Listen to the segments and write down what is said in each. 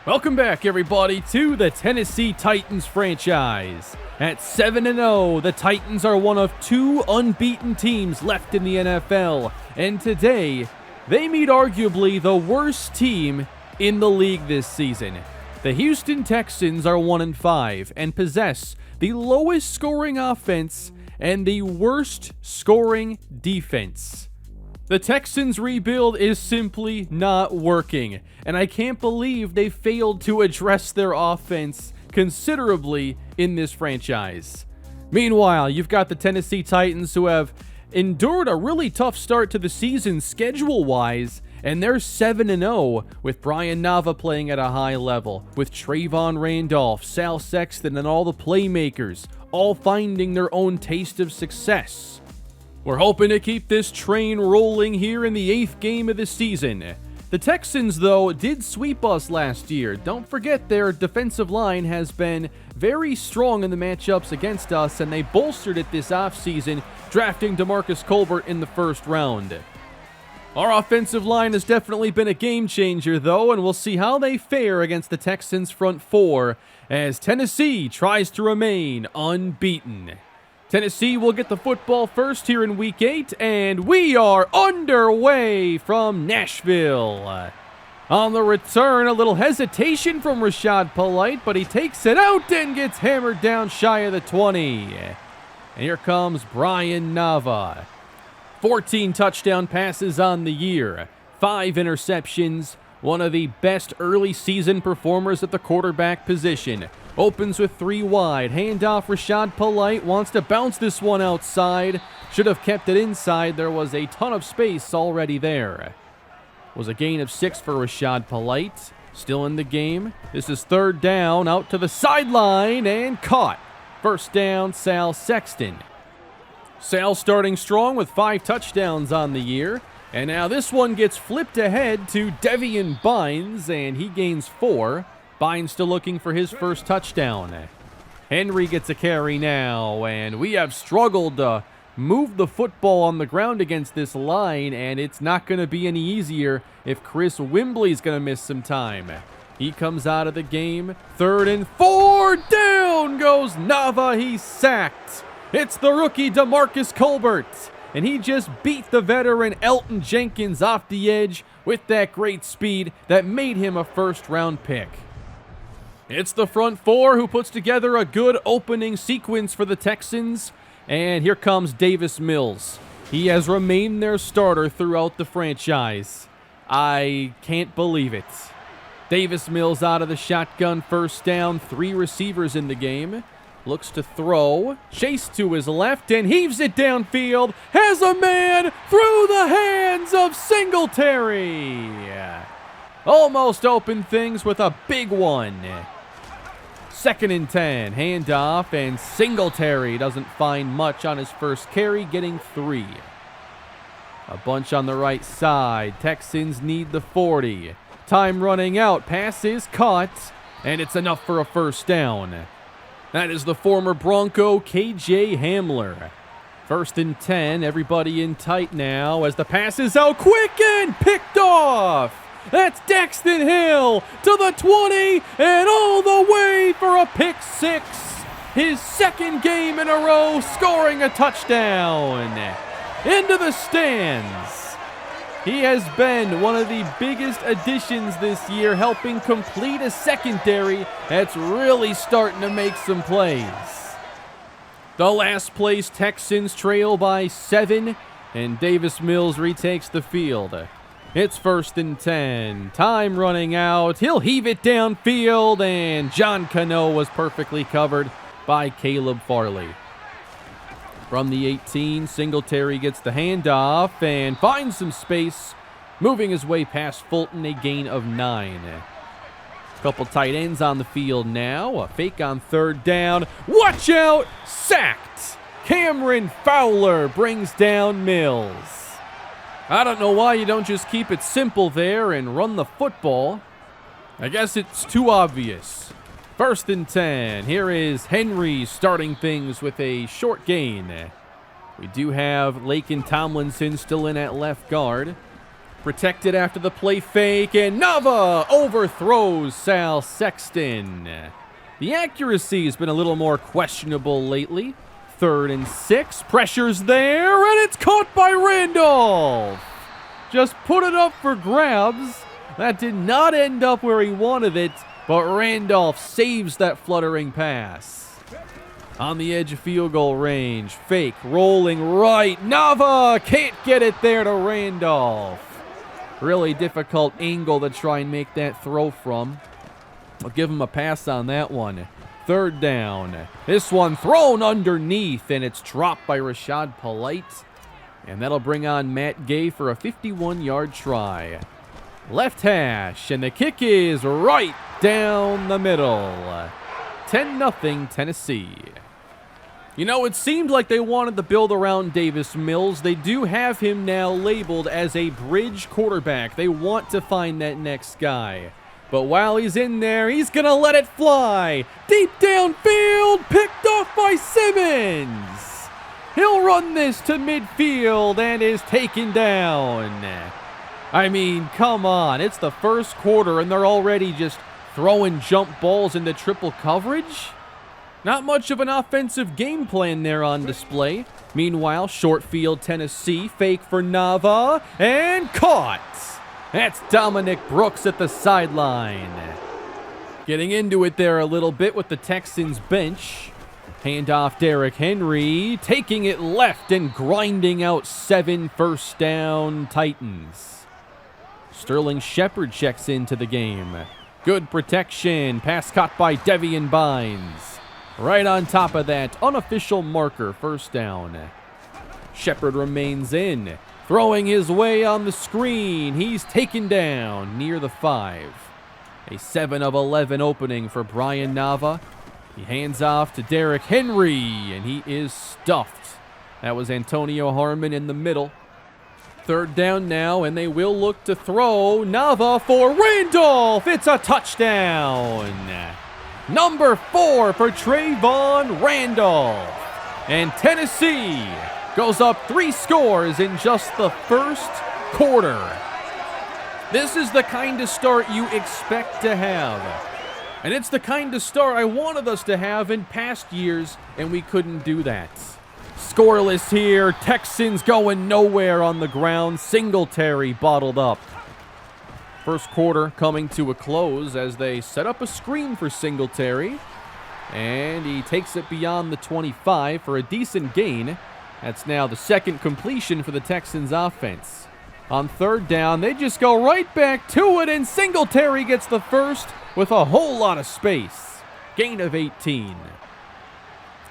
Welcome back, everybody, to the Tennessee Titans franchise. At 7-0, the Titans are one of two unbeaten teams left in the NFL, and today, they meet arguably the worst team in the league this season. The Houston Texans are 1-5 and possess the lowest scoring offense and the worst scoring defense. The Texans' rebuild is simply not working, and I can't believe they failed to address their offense considerably in this franchise. Meanwhile, you've got the Tennessee Titans, who have endured a really tough start to the season schedule-wise, and they're 7-0 with Brian Nava playing at a high level, with Trayvon Randolph, Sal Sexton, and all the playmakers all finding their own taste of success. We're hoping to keep this train rolling here in the 8th game of the season. The Texans, though, did sweep us last year. Don't forget their defensive line has been very strong in the matchups against us, and they bolstered it this offseason, drafting DeMarcus Colbert in the first round. Our offensive line has definitely been a game changer, though, and we'll see how they fare against the Texans' front four as Tennessee tries to remain unbeaten. Tennessee will get the football first here in Week 8, and we are underway from Nashville. On the return, a little hesitation from Rashad Polite, but he takes it out and gets hammered down shy of the 20. And here comes Brian Nava. 14 touchdown passes on the year, 5 interceptions, one of the best early season performers at the quarterback position. Opens with 3 wide, handoff Rashad Polite, wants to bounce this one outside, should have kept it inside, there was a ton of space already there. Was a gain of 6 for Rashad Polite, still in the game. This is 3rd down, out to the sideline, and caught. First down, Sal Sexton. Sal starting strong with 5 touchdowns on the year, and now this one gets flipped ahead to Devian Bynes, and he gains 4. Bynes still looking for his first touchdown. Henry gets a carry now, and we have struggled to move the football on the ground against this line, and it's not going to be any easier if Chris Wimbley's going to miss some time. He comes out of the game. 3rd and 4, down goes Nava, he's sacked. It's the rookie DeMarcus Colbert, and he just beat the veteran Elton Jenkins off the edge with that great speed that made him a first-round pick. It's the front four who puts together a good opening sequence for the Texans, and here comes Davis Mills. He has remained their starter throughout the franchise. I can't believe it. Davis Mills out of the shotgun, first down, 3 receivers in the game. Looks to throw, chase to his left, and heaves it downfield. Has a man through the hands of Singletary. Almost opened things with a big one. 2nd and 10, handoff, and Singletary doesn't find much on his first carry, getting 3. A bunch on the right side. Texans need the 40. Time running out. Pass is caught, and it's enough for a first down. That is the former Bronco, KJ Hamler. 1st and 10, everybody in tight now as the pass is out quick and picked off. That's Daxton Hill to the 20 and all the way for a pick 6. His 2nd game in a row scoring a touchdown. Into the stands. He has been one of the biggest additions this year, helping complete a secondary that's really starting to make some plays. The last place Texans trail by 7, and Davis Mills retakes the field. It's 1st and 10. Time running out. He'll heave it downfield, and John Cano was perfectly covered by Caleb Farley. From the 18, Singletary gets the handoff and finds some space, moving his way past Fulton, a gain of 9. Couple tight ends on the field now. A fake on 3rd down. Watch out! Sacked! Cameron Fowler brings down Mills. I don't know why you don't just keep it simple there and run the football. I guess it's too obvious. 1st and 10. Here is Henry starting things with a short gain. We do have Laken Tomlinson still in at left guard. Protected after the play fake, and Nava overthrows Sal Sexton. The accuracy has been a little more questionable lately. 3rd and 6, pressure's there, and it's caught by Randolph. Just put it up for grabs. That did not end up where he wanted it, but Randolph saves that fluttering pass. On the edge of field goal range, fake, rolling right, Nava can't get it there to Randolph. Really difficult angle to try and make that throw from. I'll give him a pass on that one. 3rd down. This one thrown underneath, and it's dropped by Rashad Polite. And that'll bring on Matt Gay for a 51-yard try. Left hash, and the kick is right down the middle. 10-0 Tennessee. You know, it seemed like they wanted to build around Davis Mills. They do have him now labeled as a bridge quarterback. They want to find that next guy. But while he's in there, he's going to let it fly. Deep downfield, picked off by Simmons. He'll run this to midfield and is taken down. I mean, come on. It's the first quarter and they're already just throwing jump balls into triple coverage? Not much of an offensive game plan there on display. Meanwhile, short field Tennessee, fake for Nava, and caught. That's Dominic Brooks at the sideline. Getting into it there a little bit with the Texans bench. Handoff Derrick Henry, taking it left and grinding out 7 first down Titans. Sterling Shepard checks into the game. Good protection, pass caught by Devian Bynes. Right on top of that, unofficial marker, 1st down. Shepard remains in, throwing his way on the screen. He's taken down near the 5. A 7 of 11 opening for Brian Nava. He hands off to Derrick Henry, and he is stuffed. That was Antonio Harmon in the middle. 3rd down now, and they will look to throw. Nava for Randolph. It's a touchdown. Number 4 for Trayvon Randolph. And Tennessee goes up 3 scores in just the first quarter. This is the kind of start you expect to have. And it's the kind of start I wanted us to have in past years, and we couldn't do that. Scoreless here. Texans going nowhere on the ground. Singletary bottled up. First quarter coming to a close as they set up a screen for Singletary. And he takes it beyond the 25 for a decent gain. That's now the 2nd completion for the Texans offense. On 3rd down, they just go right back to it, and Singletary gets the first with a whole lot of space. Gain of 18.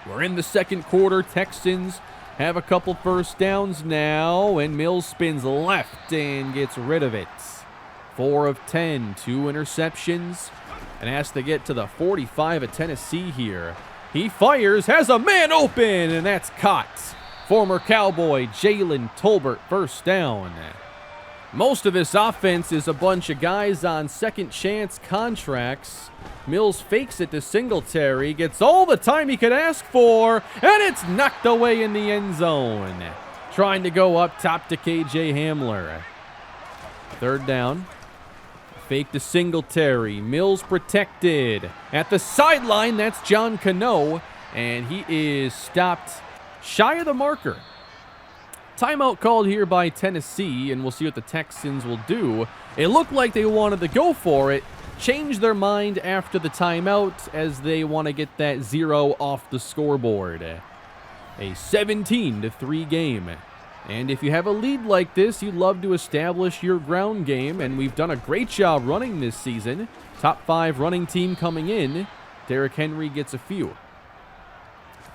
We're in the 2nd quarter. Texans have a couple first downs now, and Mills spins left and gets rid of it. 4 of 10, 2 interceptions, and has to get to the 45 of Tennessee here. He fires, has a man open, and that's caught. Former Cowboy Jalen Tolbert, 1st down. Most of this offense is a bunch of guys on second chance contracts. Mills fakes it to Singletary, gets all the time he could ask for, and it's knocked away in the end zone. Trying to go up top to KJ Hamler. 3rd down. Fake to Singletary. Mills protected. At the sideline, that's John Cano, and he is stopped shy of the marker. Timeout called here by Tennessee, and we'll see what the Texans will do. It looked like they wanted to go for it, change their mind after the timeout as they want to get that 0 off the scoreboard. A 17-3 game. And if you have a lead like this, you'd love to establish your ground game, and we've done a great job running this season. Top 5 running team coming in. Derrick Henry gets a few.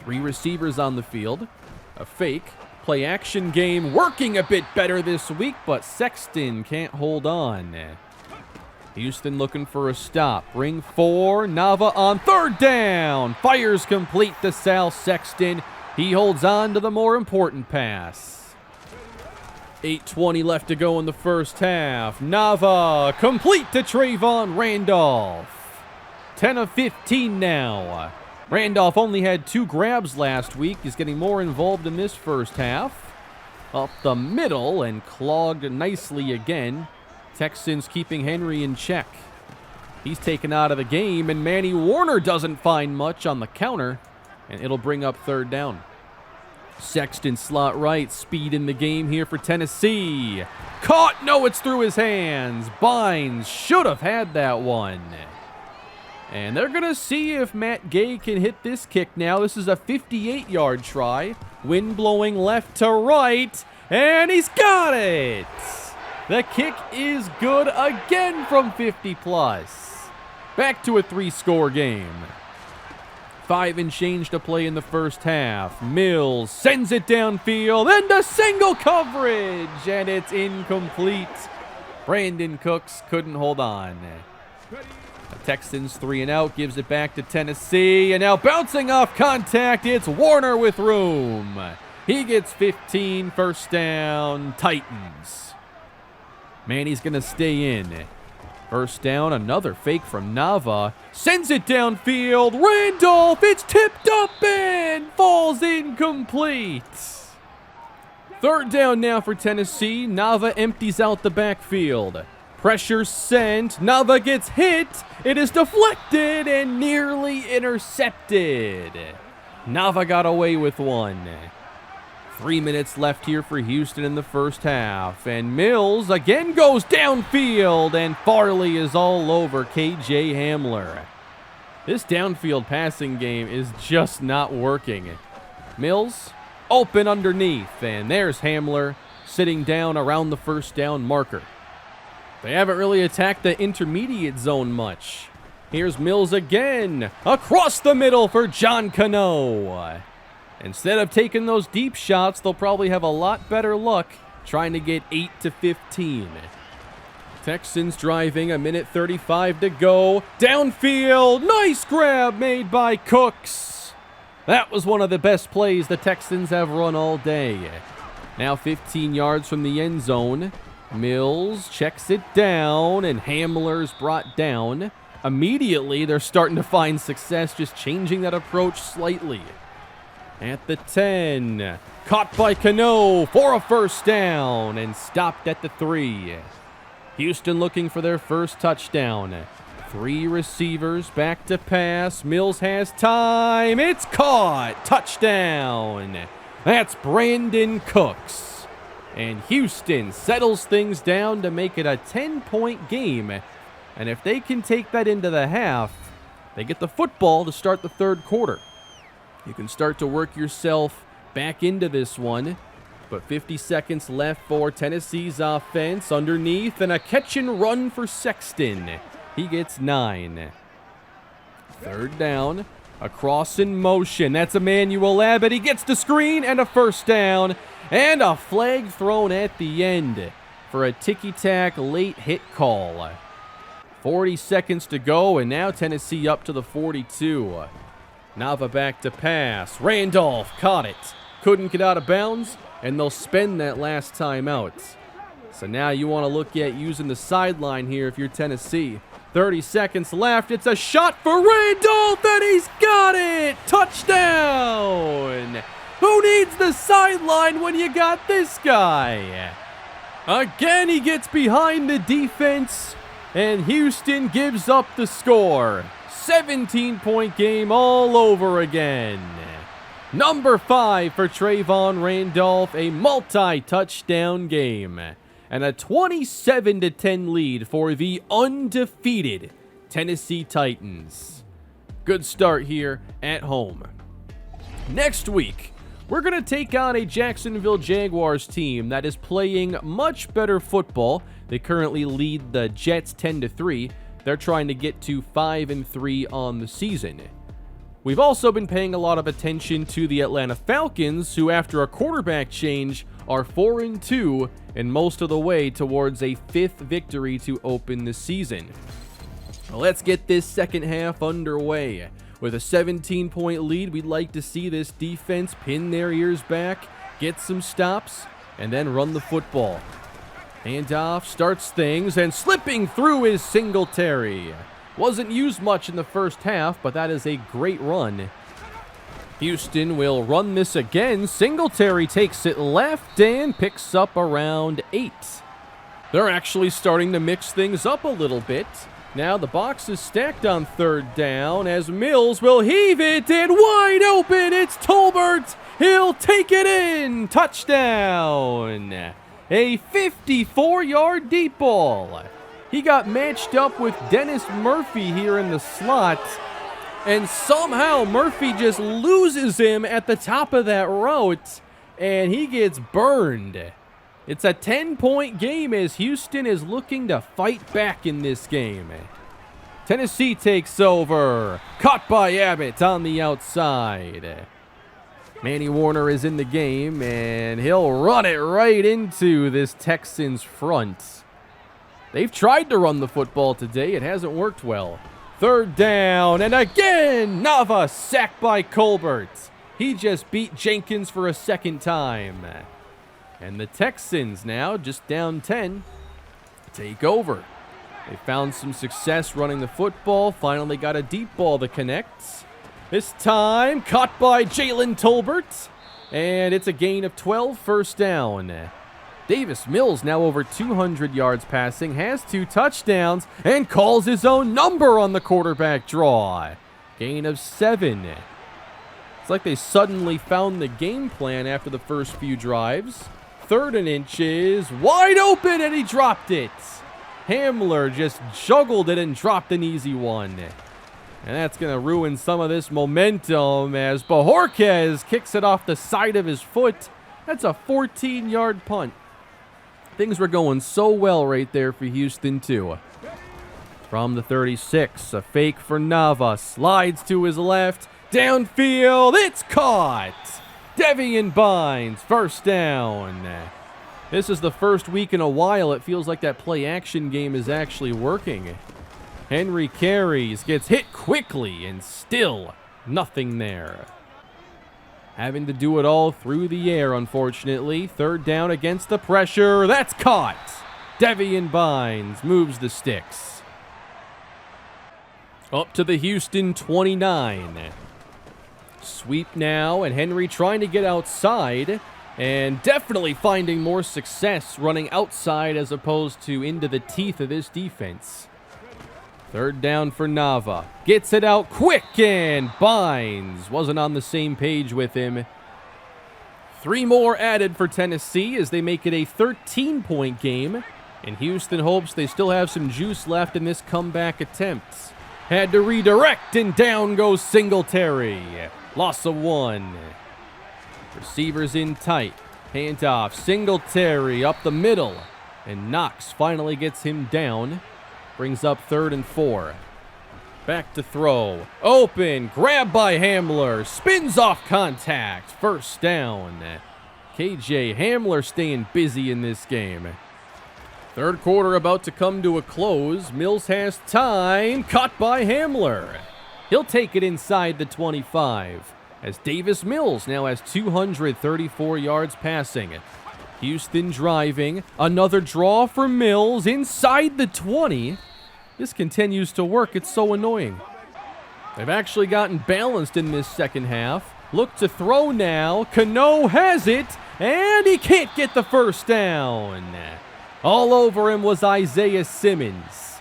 3 receivers on the field. A fake. Play action game working a bit better this week, but Sexton can't hold on. Houston looking for a stop. Ring 4. Nava on 3rd down. Fires complete to Sal Sexton. He holds on to the more important pass. 8:20 left to go in the first half. Nava complete to Trayvon Randolph. 10 of 15 now. Randolph only had 2 grabs last week. He's getting more involved in this first half. up the middle and clogged nicely again. Texans keeping Henry in check. He's taken out of the game, and Manny Warner doesn't find much on the counter, and it'll bring up third down. Sexton slot right, speed in the game here for Tennessee. Caught, no, it's through his hands. Bynes should have had that one. And they're going to see if Matt Gay can hit this kick now. This is a 58-yard try. Wind blowing left to right, and he's got it. The kick is good again from 50+. Back to a 3-score game. 5 and change to play in the first half. Mills sends it downfield into single coverage, and it's incomplete. Brandon Cooks couldn't hold on. The Texans 3 and out, gives it back to Tennessee, and now bouncing off contact, it's Warner with room. He gets 15, first down, Titans. Manny's gonna stay in. First down, another fake from Nava. Sends it downfield. Randolph, it's tipped up and falls incomplete. Third down now for Tennessee. Nava empties out the backfield. Pressure sent. Nava gets hit. It is deflected and nearly intercepted. Nava got away with one. 3 minutes left here for Houston in the first half. And Mills again goes downfield, and Farley is all over KJ Hamler. This downfield passing game is just not working. Mills open underneath, and there's Hamler sitting down around the first down marker. They haven't really attacked the intermediate zone much. Here's Mills again, across the middle for John Cano. Instead of taking those deep shots, they'll probably have a lot better luck trying to get 8 to 15. Texans driving, 1:35 to go. Downfield, nice grab made by Cooks. That was one of the best plays the Texans have run all day. Now 15 yards from the end zone. Mills checks it down, and Hamler's brought down. Immediately, they're starting to find success just changing that approach slightly. At the 10, caught by Cano for a first down and stopped at the 3. Houston looking for their first touchdown. 3 receivers back to pass. Mills has time. It's caught. Touchdown. That's Brandon Cooks. And Houston settles things down to make it a 10-point game. And if they can take that into the half, they get the football to start the third quarter. You can start to work yourself back into this one. But 50 seconds left for Tennessee's offense. Underneath, and a catch and run for Sexton. He gets 9. Third down. Across in motion. That's Emmanuel Abbott. He gets the screen and a first down. And a flag thrown at the end for a ticky-tack late hit call. 40 seconds to go, and now Tennessee up to the 42. Nava back to pass. Randolph caught it. Couldn't get out of bounds, and they'll spend that last time out. So now you want to look at using the sideline here if you're Tennessee. 30 seconds left. It's a shot for Randolph, and he's got it! Touchdown! Who needs the sideline when you got this guy? Again, he gets behind the defense, and Houston gives up the score. 17-point game all over again. Number 5 for Trayvon Randolph, a multi-touchdown game. And a 27-10 lead for the undefeated Tennessee Titans. Good start here at home. Next week, we're going to take on a Jacksonville Jaguars team that is playing much better football. They currently lead the Jets 10-3. They're trying to get to 5-3 on the season. We've also been paying a lot of attention to the Atlanta Falcons, who after a quarterback change are 4-2 and most of the way towards a 5th victory to open the season. Let's get this second half underway. With a 17-point lead, we'd like to see this defense pin their ears back, get some stops, and then run the football. Handoff starts things, and slipping through is Singletary. Wasn't used much in the first half, but that is a great run. Houston will run this again. Singletary takes it left and picks up around 8. They're actually starting to mix things up a little bit. Now the box is stacked on 3rd down as Mills will heave it and wide open. It's Tolbert. He'll take it in. Touchdown. A 54-yard deep ball. He got matched up with Dennis Murphy here in the slot. And somehow Murphy just loses him at the top of that route, and he gets burned. It's a 10-point game as Houston is looking to fight back in this game. Tennessee takes over. Caught by Abbott on the outside. Manny Warner is in the game, and he'll run it right into this Texans front. They've tried to run the football today. It hasn't worked well. 3rd down, and again, Nava sacked by Colbert. He just beat Jenkins for a 2nd time. And the Texans now, just down 10, take over. They found some success running the football, finally got a deep ball that connects. This time, caught by Jalen Tolbert, and it's a gain of 12, 1st down. Davis Mills now over 200 yards passing, has 2 touchdowns, and calls his own number on the quarterback draw. Gain of 7. It's like they suddenly found the game plan after the first few drives. 3rd and inches, wide open, and he dropped it. Hamler just juggled it and dropped an easy one. And that's going to ruin some of this momentum as Bojorquez kicks it off the side of his foot. That's a 14-yard punt. Things were going so well right there for Houston, too. From the 36, a fake for Nava. Slides to his left. Downfield, it's caught. Devian Bynes, 1st down. This is the first week in a while it feels like that play-action game is actually working. Henry carries, gets hit quickly, and still nothing there. Having to do it all through the air, unfortunately. 3rd down against the pressure. That's caught. Devian Bynes moves the sticks. Up to the Houston 29. Sweep now, and Henry trying to get outside, and definitely finding more success running outside as opposed to into the teeth of this defense. 3rd down for Nava. Gets it out quick, and Bynes wasn't on the same page with him. 3 more added for Tennessee as they make it a 13-point game. And Houston hopes they still have some juice left in this comeback attempt. Had to redirect, and down goes Singletary. Loss of 1. Receivers in tight. Handoff. Singletary up the middle. And Knox finally gets him down. Brings up 3rd and 4. Back to throw. Open. Grab by Hamler. Spins off contact. 1st down. KJ Hamler staying busy in this game. 3rd quarter about to come to a close. Mills has time. Caught by Hamler. He'll take it inside the 25. As Davis Mills now has 234 yards passing. Houston driving. Another draw for Mills inside the 20. This continues to work. It's so annoying. They've actually gotten balanced in this second half. Look to throw now. Cano has it, and he can't get the 1st down. All over him was Isaiah Simmons.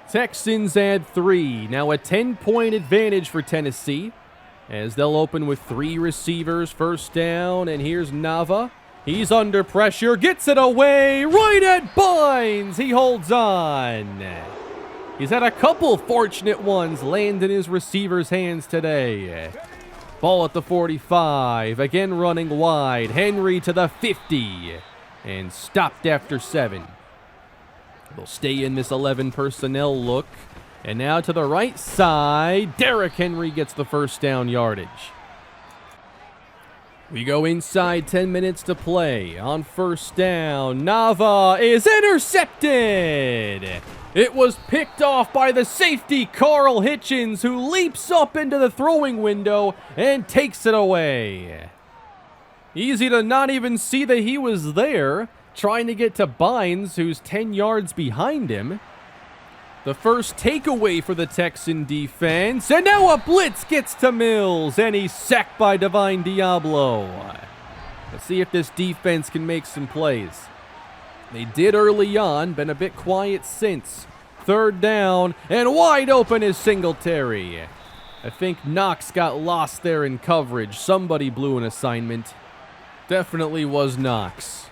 Texans add 3. Now a 10-point advantage for Tennessee as they'll open with 3 receivers. 1st down, and here's Nava. He's under pressure, gets it away, right at Bynes. He holds on. He's had a couple fortunate ones land in his receiver's hands today. Ball at the 45, again running wide. Henry to the 50, and stopped after 7. They'll stay in this 11 personnel look. And now to the right side, Derrick Henry gets the 1st down yardage. We go inside, 10 minutes to play. On 1st down, Nava is intercepted. It was picked off by the safety, Carl Hitchens, who leaps up into the throwing window and takes it away. Easy to not even see that he was there, trying to get to Bynes, who's 10 yards behind him. The first takeaway for the Texan defense, and now a blitz gets to Mills, and he's sacked by Divine Diablo. Let's see if this defense can make some plays. They did early on, been a bit quiet since. Third down, and wide open is Singletary. I think Knox got lost there in coverage. Somebody blew an assignment. Definitely was Knox.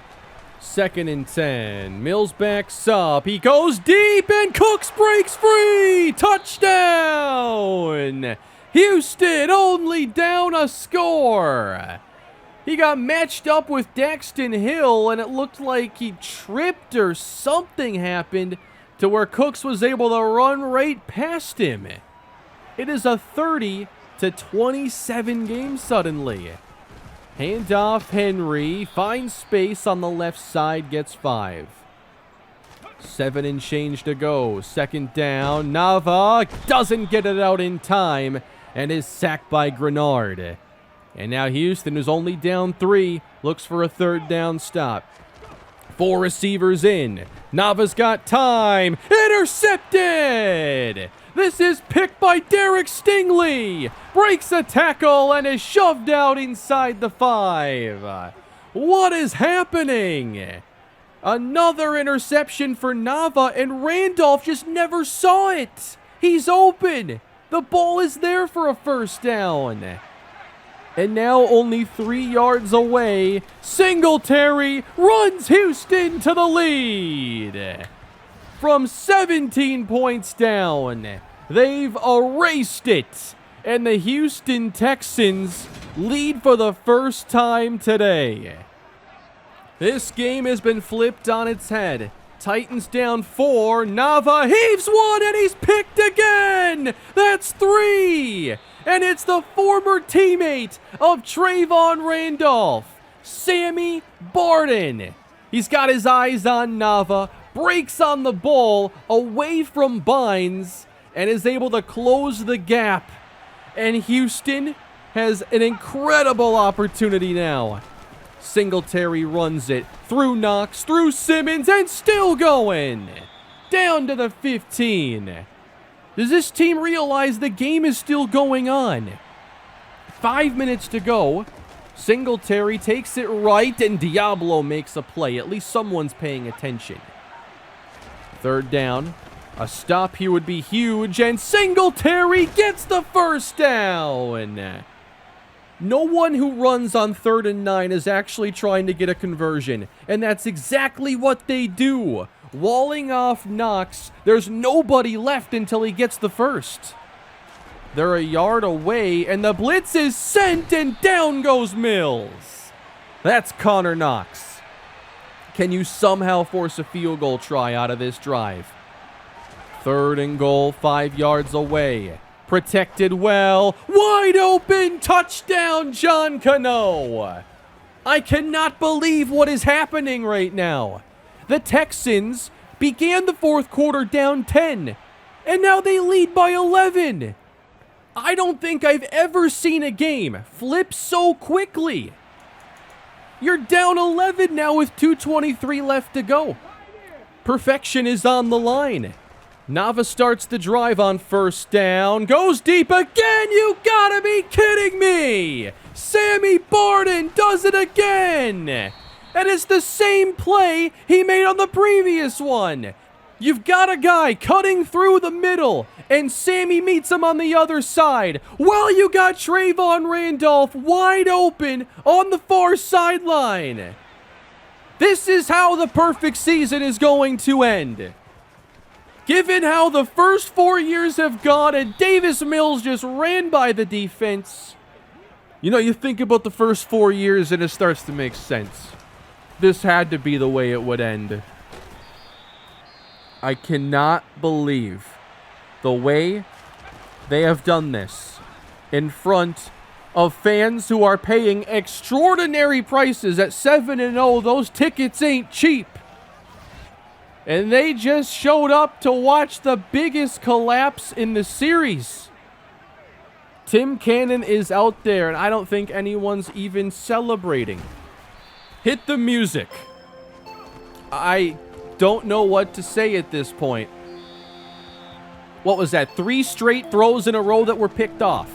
2nd and 10. Mills backs up. He goes deep, and Cooks breaks free. Touchdown! Houston only down a score. He got matched up with Daxton Hill, and it looked like he tripped or something happened to where Cooks was able to run right past him. It is a 30-27 game suddenly. Handoff Henry, finds space on the left side, gets 5. 7 and change to go. 2nd down. Nava doesn't get it out in time and is sacked by Grenard. And now Houston, who's only down 3, looks for a 3rd down stop. 4 receivers in. Nava's got time. Intercepted! This is picked by Derek Stingley. Breaks a tackle and is shoved out inside the 5. What is happening? Another interception for Nava, and Randolph just never saw it. He's open. The ball is there for a 1st down. And now only 3 yards away, Singletary runs Houston to the lead. From 17 points down, they've erased it. And the Houston Texans lead for the first time today. This game has been flipped on its head. Titans down 4. Nava heaves one, and he's picked again. That's 3. And it's the former teammate of Trayvon Randolph, Sammy Barden. He's got his eyes on Nava, breaks on the ball away from Bynes, and is able to close the gap. And Houston has an incredible opportunity now. Singletary runs it through Knox, through Simmons, and still going. Down to the 15. Does this team realize the game is still going on? 5 minutes to go. Singletary takes it right, and Diablo makes a play. At least someone's paying attention. 3rd down. A stop here would be huge, and Singletary gets the 1st down. No one who runs on 3rd and 9 is actually trying to get a conversion, and that's exactly what they do. Walling off Knox, there's nobody left until he gets the 1st. They're a yard away, and the blitz is sent, and down goes Mills. That's Connor Knox. Can you somehow force a field goal try out of this drive? 3rd and goal, 5 yards away. Protected well. Wide open. Touchdown, John Cano. I cannot believe what is happening right now. The Texans began the 4th quarter down 10, and now they lead by 11. I don't think I've ever seen a game flip so quickly. You're down 11 now with 2:23 left to go. Perfection is on the line. Nava starts the drive on 1st down. Goes deep again. You gotta be kidding me. Sammy Barden does it again. And it's the same play he made on the previous one. You've got a guy cutting through the middle, and Sammy meets him on the other side. Well, you got Trayvon Randolph wide open on the far sideline. This is how the perfect season is going to end. Given how the first 4 years have gone and Davis Mills just ran by the defense, you know, you think about the first 4 years and it starts to make sense. This had to be the way it would end. I cannot believe the way they have done this in front of fans who are paying extraordinary prices at 7-0. Those tickets ain't cheap. And they just showed up to watch the biggest collapse in the series. Tim Cannon is out there, and I don't think anyone's even celebrating. Hit the music. I don't know what to say at this point. what was that, 3 straight throws in a row that were picked off.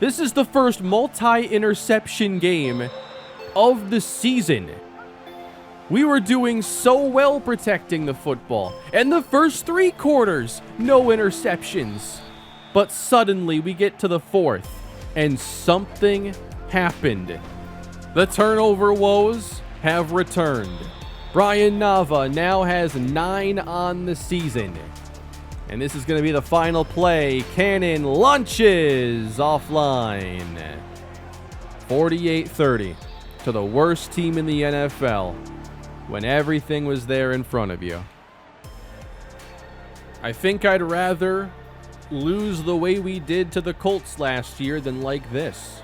This is the first multi-interception game of the season. We were doing so well protecting the football. And the first 3 quarters, no interceptions. But suddenly we get to the 4th, and something happened. The turnover woes have returned. Brian Nava now has 9 on the season. And this is going to be the final play. Cannon launches offline. 48-30 to the worst team in the NFL when everything was there in front of you. I think I'd rather lose the way we did to the Colts last year than like this.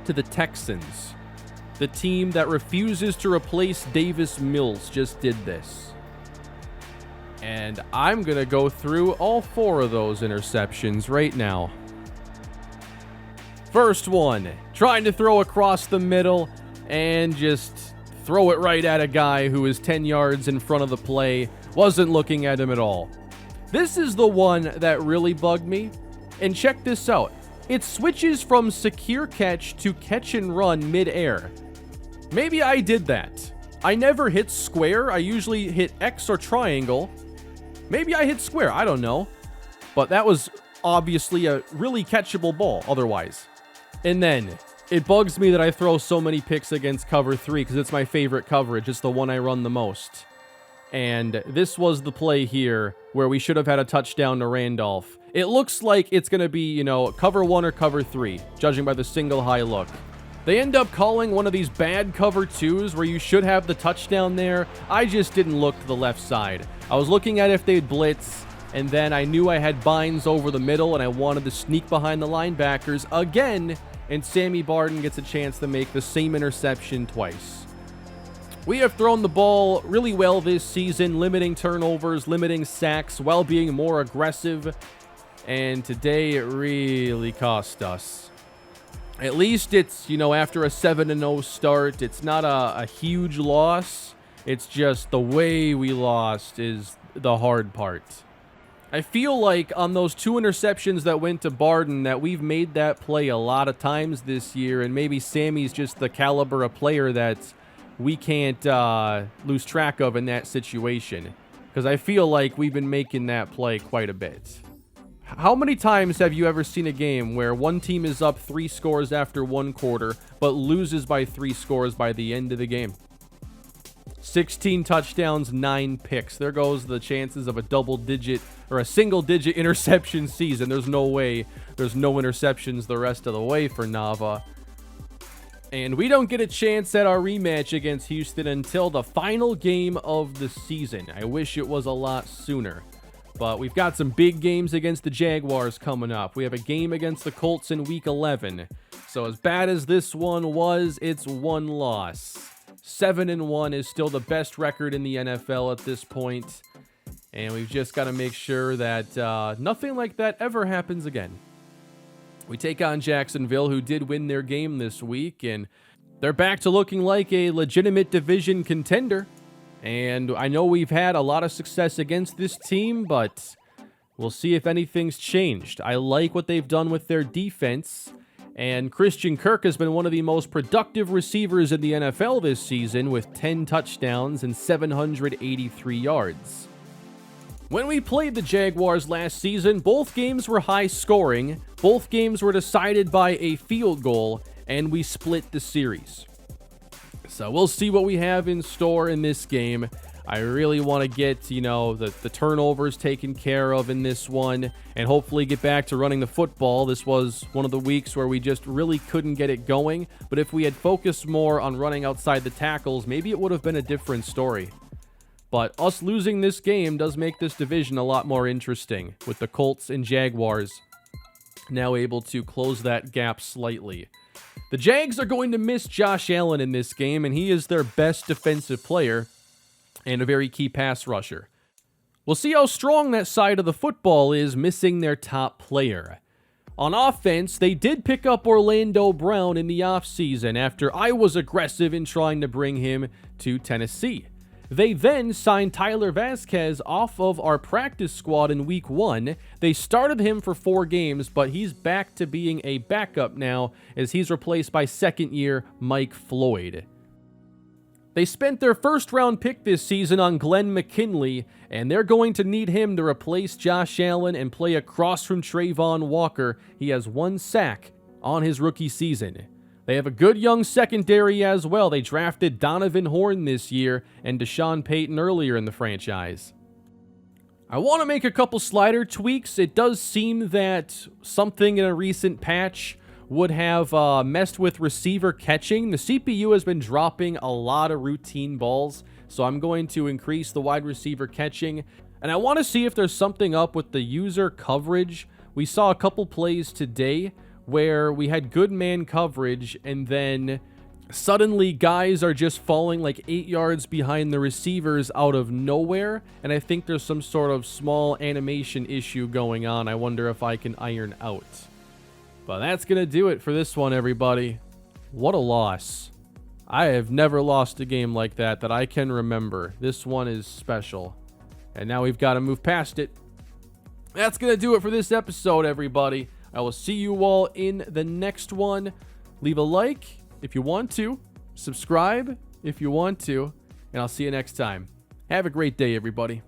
To the Texans. The team that refuses to replace Davis Mills just did this. And I'm going to go through all 4 of those interceptions right now. First one, trying to throw across the middle and just throw it right at a guy who is 10 yards in front of the play, wasn't looking at him at all. This is the one that really bugged me. And check this out. It switches from secure catch to catch and run mid-air. Maybe I did that. I never hit square. I usually hit X or triangle. Maybe I hit square. I don't know. But that was obviously a really catchable ball otherwise. And then it bugs me that I throw so many picks against cover 3 because it's my favorite coverage. It's the one I run the most. And this was the play here where we should have had a touchdown to Randolph. It looks like it's going to be, cover 1 or cover 3, judging by the single high look. They end up calling one of these bad cover 2s where you should have the touchdown there. I just didn't look to the left side. I was looking at if they'd blitz, and then I knew I had Bynes over the middle, and I wanted to sneak behind the linebackers again, and Sammy Barden gets a chance to make the same interception twice. We have thrown the ball really well this season, limiting turnovers, limiting sacks, while being more aggressive, and today it really cost us. At least it's, after a 7-0 start, it's not a huge loss. It's just the way we lost is the hard part. I feel like on those 2 interceptions that went to Barden that we've made that play a lot of times this year, and maybe Sammy's just the caliber of player that we can't lose track of in that situation. Because I feel like we've been making that play quite a bit. How many times have you ever seen a game where one team is up 3 scores after 1 quarter, but loses by 3 scores by the end of the game? 16 touchdowns, 9 picks. There goes the chances of a double-digit or a single-digit interception season. There's no way there's no interceptions the rest of the way for Nava. And we don't get a chance at our rematch against Houston until the final game of the season. I wish it was a lot sooner. But we've got some big games against the Jaguars coming up. We have a game against the Colts in Week 11. So as bad as this one was, it's 1 loss. 7-1 is still the best record in the NFL at this point. And we've just got to make sure that nothing like that ever happens again. We take on Jacksonville, who did win their game this week. And they're back to looking like a legitimate division contender. And I know we've had a lot of success against this team, but we'll see if anything's changed. I like what they've done with their defense, and Christian Kirk has been one of the most productive receivers in the NFL this season with 10 touchdowns and 783 yards. When we played the Jaguars last season, both games were high scoring, both games were decided by a field goal, and we split the series. So we'll see what we have in store in this game. I really want to get, the turnovers taken care of in this one and hopefully get back to running the football. This was one of the weeks where we just really couldn't get it going. But if we had focused more on running outside the tackles, maybe it would have been a different story. But us losing this game does make this division a lot more interesting, with the Colts and Jaguars now able to close that gap slightly. The Jags are going to miss Josh Allen in this game, and he is their best defensive player and a very key pass rusher. We'll see how strong that side of the football is, missing their top player. On offense, they did pick up Orlando Brown in the offseason after I was aggressive in trying to bring him to Tennessee. They then signed Tyler Vasquez off of our practice squad in week 1. They started him for 4 games, but he's back to being a backup now as he's replaced by second-year Mike Floyd. They spent their first-round pick this season on Glenn McKinley, and they're going to need him to replace Josh Allen and play across from Trayvon Walker. He has 1 sack on his rookie season. They have a good young secondary as well. They drafted Donovan Horn this year and Deshaun Payton earlier in the franchise. I want to make a couple slider tweaks. It does seem that something in a recent patch would have messed with receiver catching. The CPU has been dropping a lot of routine balls, so I'm going to increase the wide receiver catching. And I want to see if there's something up with the user coverage. We saw a couple plays today where we had good man coverage, and then suddenly guys are just falling like 8 yards behind the receivers out of nowhere, and I think there's some sort of small animation issue going on. I wonder if I can iron out. But that's going to do it for this one, everybody. What a loss. I have never lost a game like that I can remember. This one is special. And now we've got to move past it. That's going to do it for this episode, everybody. I will see you all in the next one. Leave a like if you want to. Subscribe if you want to. And I'll see you next time. Have a great day, everybody.